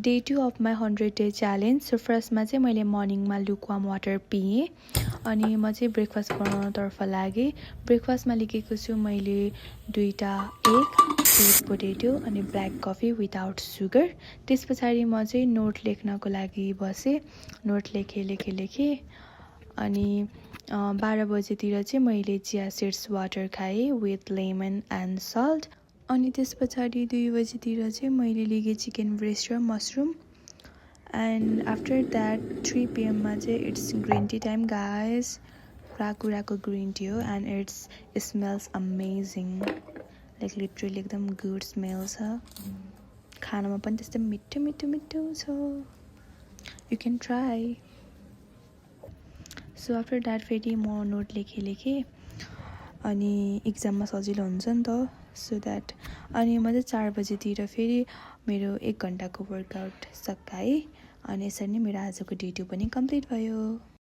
Day 2 of my 100 day challenge. So फर्स्टमा चाहिँ मैले मर्निङमा लुकवार्म वाटर पिएँ अनि म चाहिँ ब्रेकफास्ट बनाउनतर्फ लागेँ। ब्रेकफास्टमा लिखेको छु मैले 2टा एग, स्विट पोटेटो अनि ब्ल्याक कफी विदाउट सुगर। त्यस पछाडि म चाहिँ नोट लेख्नको लागि बसेँ। नोट लेखेँ अनि 12 बजेतिर चाहिँ मैले चिया सिड्स वाटर खाएँ विथ लेमन एन्ड सल्ट। अनि त्यस पछाडि 2 बजेतिर चाहिँ मैले लिगेँ चिकन ब्रेस्ट र mushroom. And after that 3 PM मा चाहिँ it's green tea time guys. कुराको ग्रिन टी हो and it smells amazing, like literally एकदम गुड स्मेल छ। खानामा पनि त्यस्तै मिठो मिठो मिठो छ, you can try. So after that फेरि म नोट लेखेँ अनि इक्जाममा सजिलो हुन्छ नि त, सो द्याट। अनि म चाहिँ 4 बजेतिर फेरि मेरो 1 घन्टाको वर्कआउट सकाएँ अनि यसरी नै मेरो आजको डे 2 पनि कम्प्लिट भयो।